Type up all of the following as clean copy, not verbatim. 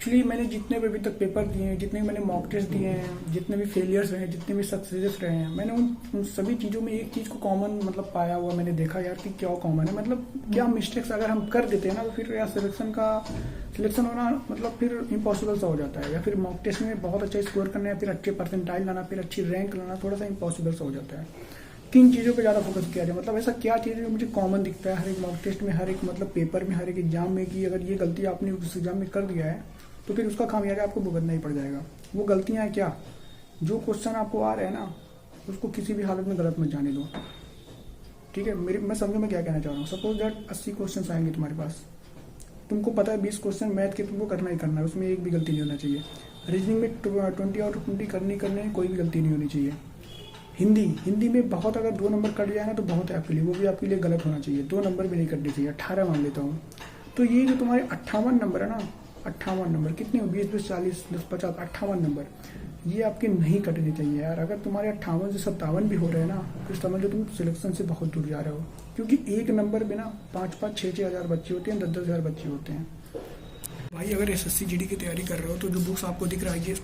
Actually मैंने जितने भी अभी तक पेपर दिए हैं, जितने भी मैंने मॉक टेस्ट दिए हैं, जितने भी फेलियर्स रहे हैं, जितने भी सक्सेस रहे हैं, मैंने उन सभी चीज़ों में एक चीज़ को कॉमन मतलब पाया हुआ मैंने देखा यार कि क्या कॉमन है, मतलब क्या मिस्टेक्स अगर हम कर देते हैं ना तो फिर यार सिलेक्शन होना मतलब फिर इम्पॉसिबल सा हो जाता है, या फिर मॉक टेस्ट में बहुत अच्छा स्कोर करना है, फिर अच्छे परसेंटाइल लाना, फिर अच्छी रैंक लाना थोड़ा सा इम्पॉसिबल सा हो जाता है। किन चीज़ों पे ज़्यादा फोकस किया जाए, मतलब ऐसा क्या चीज़ है जो मुझे कॉमन दिखता है हर एक मॉक टेस्ट में, हर एक मतलब पेपर में, हर एक एग्जाम में, कि अगर ये गलती आपने उस एग्जाम में कर दिया है तो फिर उसका खामियाजा आपको भुगतना ही पड़ जाएगा। वो गलतियाँ हैं क्या? जो क्वेश्चन आपको आ रहे हैं ना उसको किसी भी हालत में गलत मत जाने दो, ठीक है। मैं समझो मैं क्या कहना चाह रहा हूँ। सपोज दैट 80 क्वेश्चन आएंगे तुम्हारे पास, तुमको पता है 20 क्वेश्चन मैथ के तुमको करना ही करना है, उसमें एक भी गलती नहीं होना चाहिए। रीजनिंग में 20 आउट ऑफ 20 करने कोई भी गलती नहीं होनी चाहिए। हिंदी में बहुत अगर 2 नंबर कट जाए ना तो बहुत है आपके लिए, वो भी आपके लिए गलत होना चाहिए, 2 नंबर भी नहीं कटने चाहिए, 18 मान लेता हूँ। तो ये जो तुम्हारे 58 नंबर है ना, 58 नंबर कितने हो, 20 40 10 50 58 नंबर, ये आपके नहीं कटने चाहिए यार। अगर तुम्हारे 58 से 57 भी हो रहे हैं ना तो समझ लो तुम सिलेक्शन से बहुत दूर जा रहे हो, क्योंकि एक नंबर पे ना 5 6 हज़ार बच्चे होते हैं, 10 हज़ार बच्चे होते हैं। भाई अगर एसएससी जीडी की तैयारी कर रहे हो तो जो बुक्स आपको दिख रहा है ये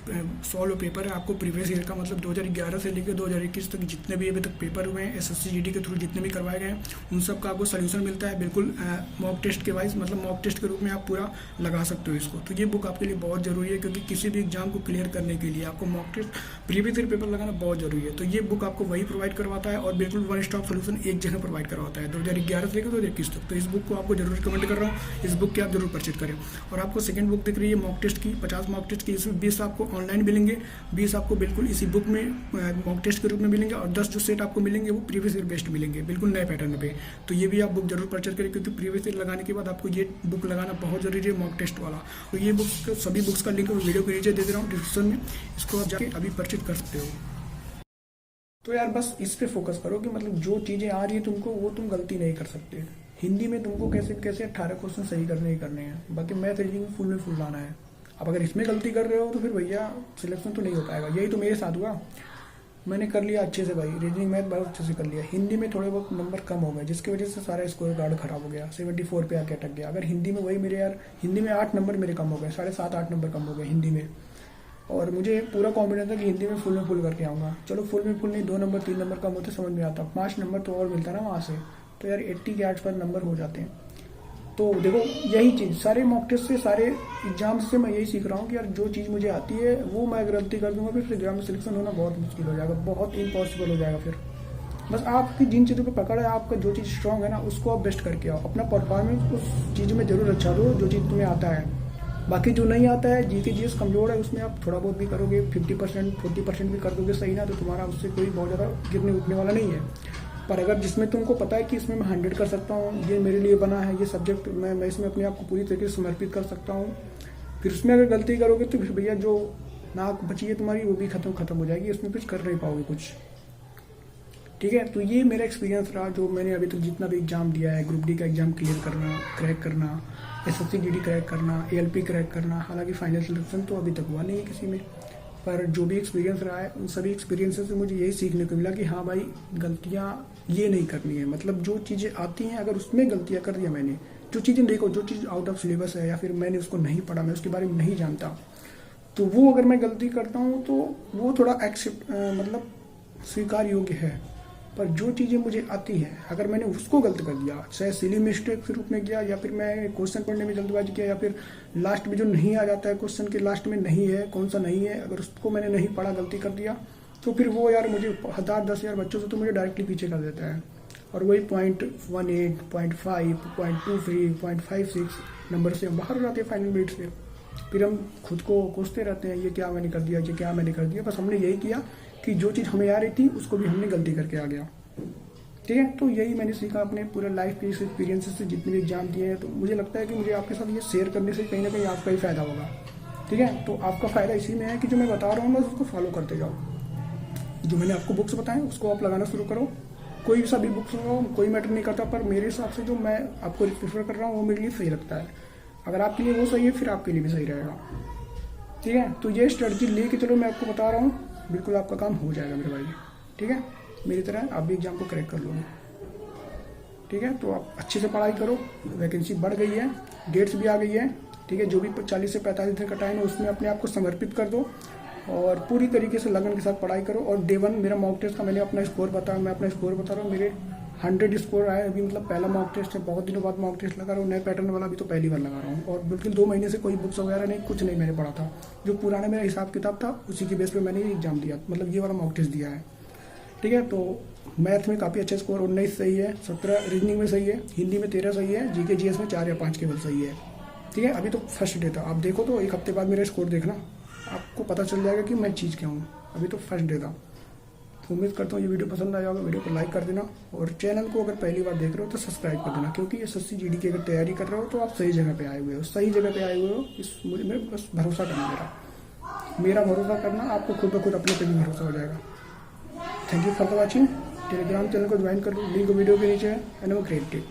सॉल्व पेपर है, आपको प्रीवियस ईयर का मतलब 2011 से लेकर 2021 तक जितने भी अभी तक पेपर हुए हैं एसएससी जीडी के थ्रू जितने भी करवाए गए हैं उन सब का आपको सोल्यूशन मिलता है, बिल्कुल मॉक टेस्ट के वाइज, मतलब मॉक टेस्ट के रूप में आप पूरा लगा सकते हो इसको। तो ये बुक आपके लिए बहुत जरूरी है, क्योंकि किसी भी एग्जाम को क्लियर करने के लिए आपको mock test previous year paper लगाना बहुत जरूरी है। तो ये बुक आपको वही प्रोवाइड करवाता है और बिल्कुल वन स्टॉप सोल्यूशन एक जगह प्रोवाइड करवाता है 2011 से लेकर 2021 तक। तो इस बुक को आपको जरूर रिकमेंड कर रहा हूँ, इस बुक की आप जरूर परचेज करें। और आपको सेकंड बुक दिख रही है मॉक टेस्ट की, 50 मॉक टेस्ट की, इसमें 20 आपको ऑनलाइन मिलेंगे, 20 आपको बिल्कुल इसी बुक में मॉक टेस्ट के रूप में मिलेंगे, और 10 जो सेट आपको मिलेंगे वो प्रीवियस ईयर बेस्ड मिलेंगे, बिल्कुल नए पैटर्न पे। तो ये भी आप बुक जरूर परचेज करें, क्योंकि प्रीवियस ईयर लगाने के बाद आपको ये बुक लगाना बहुत जरूरी है, मॉक टेस्ट वाला। तो ये बुक सभी बुक्स का लिंक वीडियो के नीचे दे दे रहा हूँ डिस्क्रिप्शन में, इसको आप जाके अभी परचेज कर सकते हो। तो यार बस इस पे फोकस करो कि मतलब जो चीज़ें आ रही है तुमको वो तुम गलती नहीं कर सकते। हिंदी में तुमको कैसे कैसे 18 क्वेश्चन सही करने ही करने हैं, बाकी मैथ रीडिंग में फुल लाना है। अब अगर इसमें गलती कर रहे हो तो फिर भैया सिलेक्शन तो नहीं हो पाएगा। यही तो मेरे साथ हुआ, मैंने कर लिया अच्छे से भाई, रीजनिंग मैथ बहुत अच्छे से कर लिया, हिंदी में थोड़े बहुत नंबर कम हो गए जिसकी वजह से सारा स्कोर कार्ड खराब हो गया, 74 पे आके अटक गया। अगर हिंदी में वही मेरे यार, हिंदी में 8 नंबर मेरे कम हो गए, 7.5 8 नंबर कम हो गए हिंदी में, और मुझे पूरा कॉन्फिडेंस था कि हिंदी में फुल करके आऊँगा। चलो फुल नहीं, 2 नंबर 3 नंबर कम होते समझ में आता, 5 नंबर तो और मिलता ना वहाँ से, तो यार 80 के आसपास नंबर हो जाते हैं। तो देखो यही चीज़ सारे मॉक टेस्ट से, सारे एग्जाम से मैं यही सीख रहा हूँ कि यार जो चीज़ मुझे आती है वो मैं गलती कर दूंगा फिर एग्जाम में सिलेक्शन होना बहुत मुश्किल हो जाएगा, बहुत इम्पॉसिबल हो जाएगा। फिर बस आपकी जिन चीज़ों पे पकड़ है, आपका जो चीज़ स्ट्रांग है ना उसको आप बेस्ट करके आओ, अपना परफॉर्मेंस उस चीज़ में जरूर अच्छा दो जो चीज़ तुम्हें आता है। बाकी जो नहीं आता है, जीके जीएस कमजोर है, उसमें आप थोड़ा बहुत भी करोगे, 50% 40% भी कर दोगे सही ना, तो तुम्हारा उससे कोई बहुत ज़्यादा गिरने उठने वाला नहीं है। पर अगर जिसमें तुमको पता है कि इसमें मैं 100 कर सकता हूँ, ये मेरे लिए बना है, ये सब्जेक्ट मैं इसमें अपने आप को पूरी तरीके से समर्पित कर सकता हूँ, फिर उसमें अगर गलती करोगे तो फिर भैया जो नाक बची है तुम्हारी वो भी खत्म हो जाएगी, उसमें कुछ कर नहीं पाओगे कुछ, ठीक है। तो ये मेरा एक्सपीरियंस रहा जो मैंने अभी तक जितना भी एग्जाम दिया है, ग्रुप डी का एग्जाम क्लियर करना, क्रैक करना, एसएससी जीडी क्रैक करना, एएलपी क्रैक करना। हालांकि फाइनल सिलेक्शन तो अभी तक हुआ नहीं है किसी में, पर जो भी एक्सपीरियंस रहा है उन सभी एक्सपीरियंसेस से मुझे यही सीखने को मिला कि हाँ भाई गलतियाँ ये नहीं करनी है। मतलब जो चीज़ें आती हैं अगर उसमें गलतियाँ कर दिया मैंने, जो चीज़ें देखो जो चीज़ आउट ऑफ सिलेबस है या फिर मैंने उसको नहीं पढ़ा, मैं उसके बारे में नहीं जानता, तो वो अगर मैं गलती करता हूँ तो वो थोड़ा एक्सेप्ट मतलब स्वीकार योग्य है। पर जो चीज़ें मुझे आती हैं अगर मैंने उसको गलत कर दिया, चाहे सिली मिस्टेक के रूप में किया या फिर मैं क्वेश्चन पढ़ने में जल्दबाजी किया या फिर लास्ट में जो नहीं आ जाता है क्वेश्चन के लास्ट में नहीं है कौन सा नहीं है, अगर उसको मैंने नहीं पढ़ा गलती कर दिया तो फिर वो यार मुझे 1000 बच्चों से तो मुझे डायरेक्टली पीछे कर देता है। और वही 0.18 0.5 0.23 0.56 नंबर से हम बाहर हो जाते हैं फाइनल मिनट से। फिर हम खुद को कोसते रहते हैं, ये क्या मैंने कर दिया, ये क्या मैंने कर दिया। बस हमने यही किया कि जो चीज़ हमें आ रही थी उसको भी हमने गलती करके आ गया, ठीक है। तो यही मैंने सीखा अपने पूरे लाइफ के इस एक्सपीरियंसेस से, जितने भी एग्जाम दिए हैं। तो मुझे लगता है कि मुझे आपके साथ ये शेयर करने से कहीं ना कहीं आपका ही फायदा होगा, ठीक है। तो आपका फायदा इसी में है कि जो मैं बता रहा हूँ बस उसको फॉलो करते जाओ, जो मैंने आपको बुक्स बताएं उसको आप लगाना शुरू करो। कोई सा भी बुक्स हो कोई मैटर नहीं करता, पर मेरे हिसाब से जो मैं आपको प्रेफर कर रहा हूँ वो मेरे लिए सही लगता है। अगर आपके लिए वो सही है फिर आपके लिए भी सही रहेगा, ठीक है। तो ये स्ट्रेटजी लेके चलो, मैं आपको बता रहा हूँ, बिल्कुल आपका काम हो जाएगा मेरे भाई, ठीक है। मेरी तरह आप भी एग्जाम को क्रैक कर लोगे, ठीक है। तो आप अच्छे से पढ़ाई करो, वैकेंसी बढ़ गई है, डेट्स भी आ गई है, ठीक है, जो भी 40 से 45 दिन का टाइम है उसमें अपने आप को समर्पित कर दो और पूरी तरीके से लगन के साथ पढ़ाई करो। और डे 1 मेरा मॉक टेस्ट का मैंने अपना स्कोर बताया, मैं अपना स्कोर बता रहा हूँ, मेरे 100 स्कोर आए अभी, मतलब पहला मॉक टेस्ट है, बहुत दिनों बाद मॉक टेस्ट लगा रहा हूँ, नए पैटर्न वाला भी तो पहली बार लगा रहा हूँ। और बिल्कुल 2 महीने से कोई बुक्स वगैरह नहीं, कुछ नहीं मैंने पढ़ा था, जो पुराना मेरा हिसाब किताब था उसी के बेस पे मैंने एग्जाम दिया, मतलब ये वाला मॉक टेस्ट दिया है। ठीक है, तो मैथ में काफ़ी अच्छा स्कोर 19 सही है, 17 रीजनिंग में सही है, हिंदी में 13 सही है, जीके जीएस में 4 या 5 केवल सही है। ठीक है, अभी तो फर्स्ट डे था, आप देखो तो 1 हफ्ते बाद मेरा स्कोर देखना, आपको पता चल जाएगा कि मैं चीज़ क्या हूँ। अभी तो फर्स्ट डे था। तो उम्मीद करता हूँ ये वीडियो पसंद आया होगा, वीडियो को लाइक कर देना और चैनल को अगर पहली बार देख रहे हो तो सब्सक्राइब कर देना, क्योंकि SSC GD की अगर तैयारी कर रहे हो तो आप सही जगह पे आए हुए हो, सही जगह पे आए हुए हो, इस मुझे मेरे बस भरोसा करना, मेरा भरोसा करना, आपको खुद ब खुद अपने पे भी भरोसा हो जाएगा। Thank you for the watching. Telegram channel को ज्वाइन कर लो, लिंक वीडियो के नीचे है। And have a great day.